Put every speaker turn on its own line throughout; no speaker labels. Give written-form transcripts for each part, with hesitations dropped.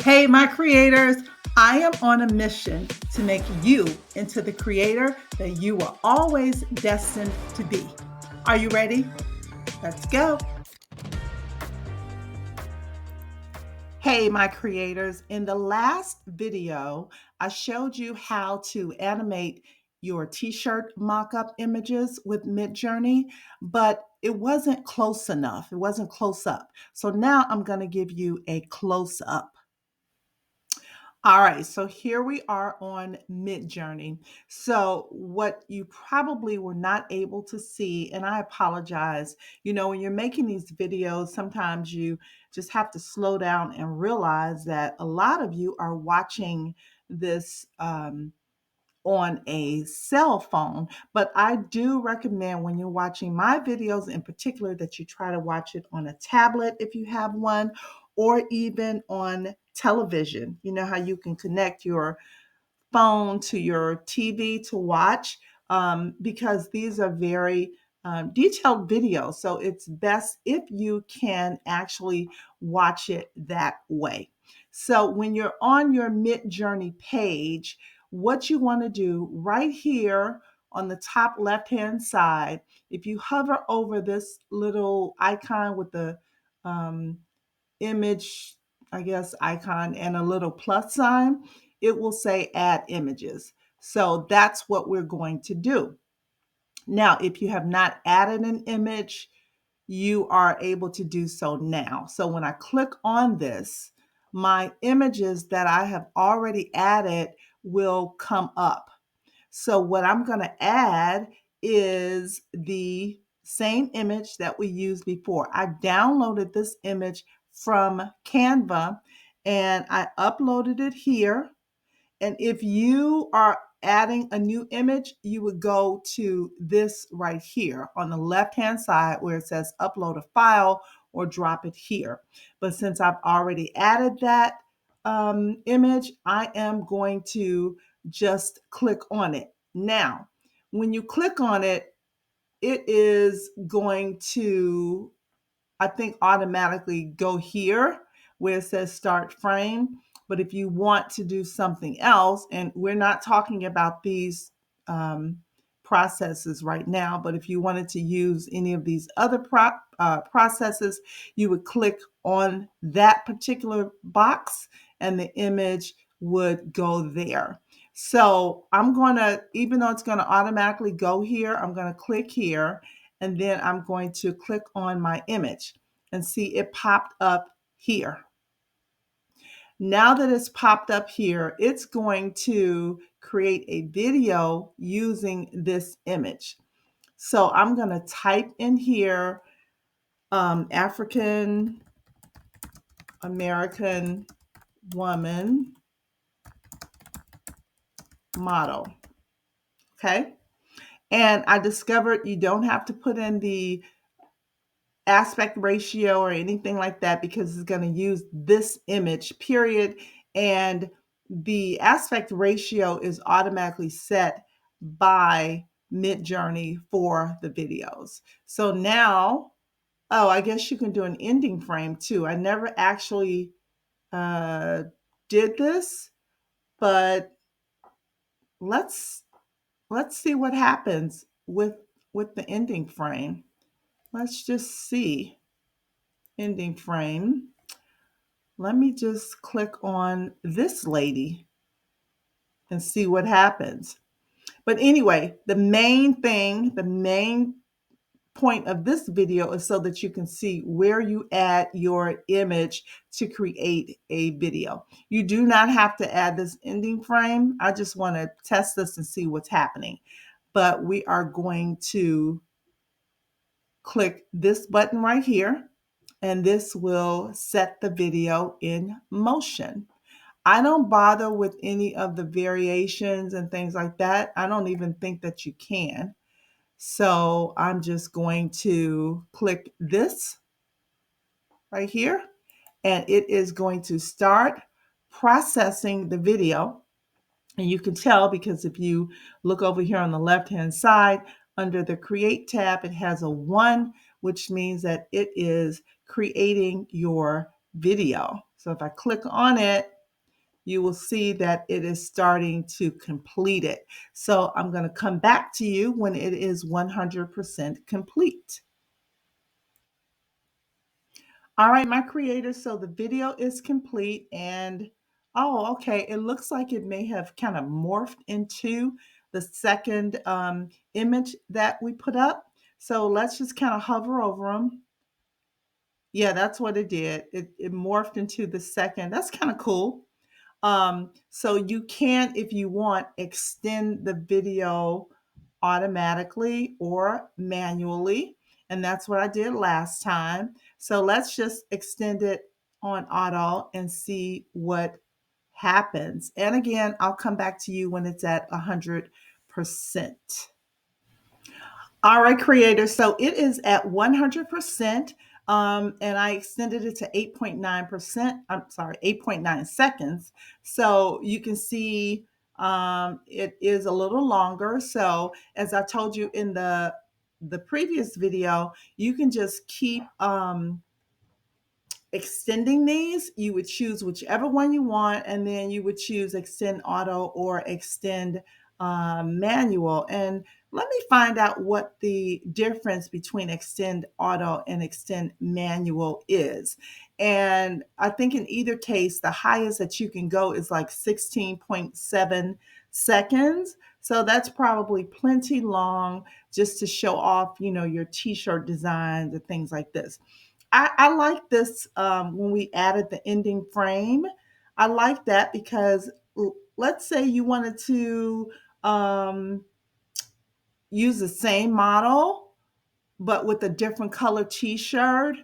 Hey, my creators, I am on a mission to make you into the creator that you were always destined to be. Are you ready? Let's go. Hey, my creators, in the last video, I showed you how to animate your t-shirt mock-up images with Midjourney, but it wasn't close enough. It wasn't close up. So now I'm going to give you a close up. All right, so here we are on Midjourney. So what you probably were not able to see, and I apologize, when you're making these videos, sometimes you just have to slow down and realize that a lot of you are watching this on a cell phone. But I do recommend when you're watching my videos in particular that you try to watch it on a tablet if you have one, or even on television. You know how you can connect your phone to your TV to watch, because these are very detailed videos. So it's best if you can actually watch it that way. So when you're on your Midjourney page, what you want to do right here on the top left hand side, if you hover over this little icon with the um, image, I guess, icon and a little plus sign, it will say add images. So that's what we're going to do. Now, if you have not added an image, you are able to do so now. So when I click on this, my images that I have already added will come up. So what I'm going to add is the same image that we used before. I downloaded this image from Canva and I uploaded it here. And if you are adding a new image, you would go to this right here on the left-hand side where it says upload a file or drop it here. But since I've already added that image, I am going to just click on it. Now, when you click on it, it is going to, I think, automatically go here where it says start frame. But if you want to do something else, and we're not talking about these processes right now, but if you wanted to use any of these other processes, you would click on that particular box and the image would go there. So I'm going to, even though it's going to automatically go here, I'm going to click here and then I'm going to click on my image and see it popped up here. Now that it's popped up here, it's going to create a video using this image. So I'm going to type in here African American woman model. Okay. And I discovered you don't have to put in the aspect ratio or anything like that because it's going to use this image, period. And the aspect ratio is automatically set by Midjourney for the videos. So now, oh, I guess you can do an ending frame too. I never actually did this, but let's see what happens with the ending frame. Let's just see. Ending frame. Let me just click on this lady and see what happens. But anyway, the main thing, the main point of this video is so that you can see where you add your image to create a video. You do not have to add this ending frame. I just want to test this and see what's happening. But we are going to click this button right here, and this will set the video in motion. I don't bother with any of the variations and things like that. I don't even think that you can. So I'm just going to click this right here, and it is going to start processing the video. And you can tell because if you look over here on the left-hand side, under the Create tab, it has a 1, which means that it is creating your video. So if I click on it, you will see that it is starting to complete it. So I'm going to come back to you when it is 100% complete. All right, my creators, so the video is complete and oh, okay, it looks like it may have kind of morphed into the second image that we put up. So let's just kind of hover over them. Yeah, that's what it did. It morphed into the second. That's kind of cool. So you can, if you want, extend the video automatically or manually. And that's what I did last time. So let's just extend it on auto and see what happens. And again, I'll come back to you when it's at 100%. All right, creators. So it is at 100%. And I extended it to 8.9%. I'm sorry, 8.9 seconds. So you can see it is a little longer. So as I told you in the previous video, you can just keep extending these. You would choose whichever one you want, and then you would choose extend auto or extend manual. And let me find out what the difference between extend auto and extend manual is. And I think in either case, the highest that you can go is like 16.7 seconds. So that's probably plenty long just to show off, your t-shirt designs and things like this. I like this when we added the ending frame. I like that because let's say you wanted to um, use the same model, but with a different color t-shirt,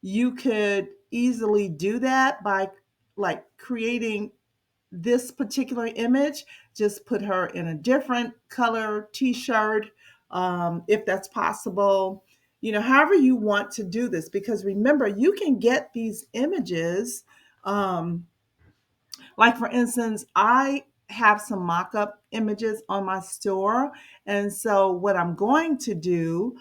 you could easily do that by like creating this particular image, just put her in a different color t-shirt, if that's possible, however you want to do this, because remember, you can get these images, um, like for instance, I have some mock-up images on my store. And so what I'm going to do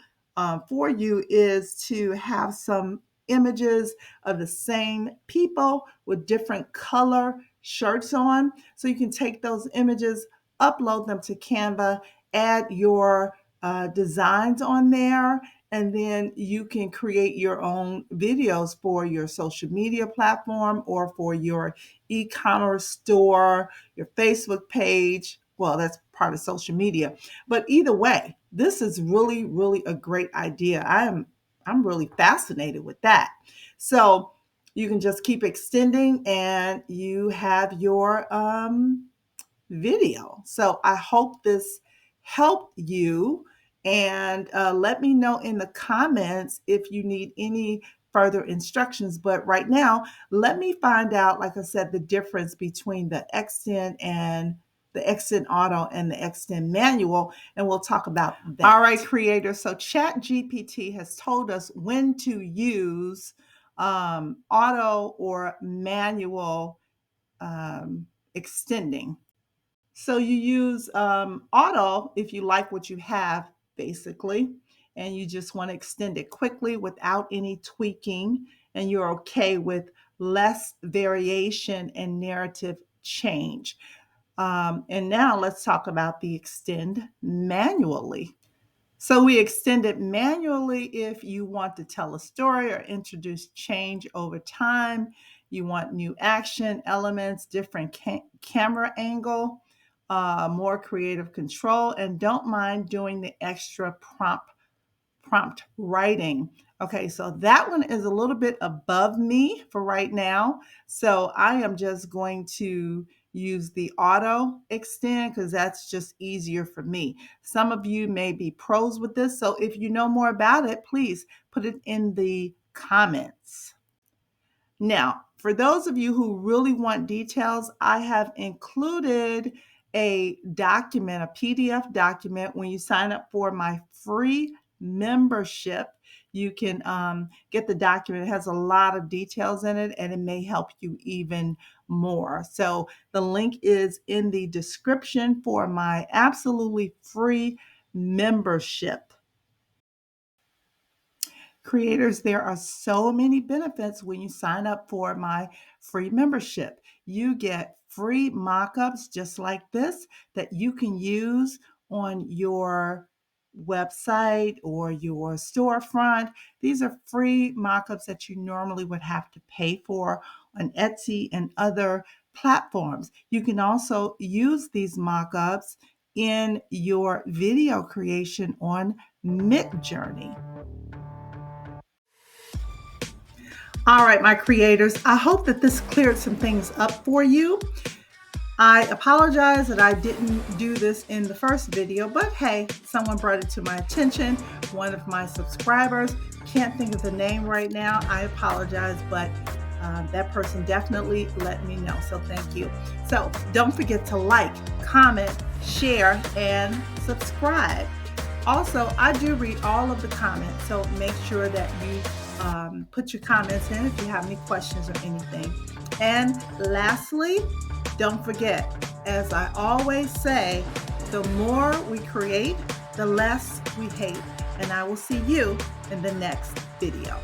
for you is to have some images of the same people with different color shirts on. So you can take those images, upload them to Canva, add your designs on there, and then you can create your own videos for your social media platform or for your e-commerce store, your Facebook page. Well, that's part of social media. But either way, this is really, really a great idea. I'm really fascinated with that. So you can just keep extending and you have your video. So I hope this helped you. And let me know in the comments if you need any further instructions. But right now, let me find out, like I said, the difference between the Extend and the Extend Auto and the Extend Manual, and we'll talk about that. All right, creators. So ChatGPT has told us when to use auto or manual extending. So you use auto if you like what you have, basically, and you just want to extend it quickly without any tweaking, and you're okay with less variation and narrative change. And now let's talk about the extend manually. So we extend it manually if you want to tell a story or introduce change over time. You want new action elements, different camera angle, more creative control, and don't mind doing the extra prompt writing. Okay, so that one is a little bit above me for right now. So I am just going to use the auto extend because that's just easier for me. Some of you may be pros with this. So if you know more about it, please put it in the comments. Now, for those of you who really want details, I have included a document, a PDF document. When you sign up for my free membership, you can get the document. It has a lot of details in it, and it may help you even more. So the link is in the description for my absolutely free membership. Creators, there are so many benefits when you sign up for my free membership. You get free mock-ups just like this that you can use on your website or your storefront. These are free mock-ups that you normally would have to pay for on Etsy and other platforms. You can also use these mock-ups in your video creation on Midjourney. All right, my creators, I hope that this cleared some things up for you. I apologize that I didn't do this in the first video, but hey, someone brought it to my attention. One of my subscribers, can't think of the name right now. I apologize, but that person definitely let me know. So thank you. So don't forget to like, comment, share, and subscribe. Also, I do read all of the comments, so make sure that you put your comments in if you have any questions or anything. And lastly, don't forget, as I always say, the more we create, the less we hate. And I will see you in the next video.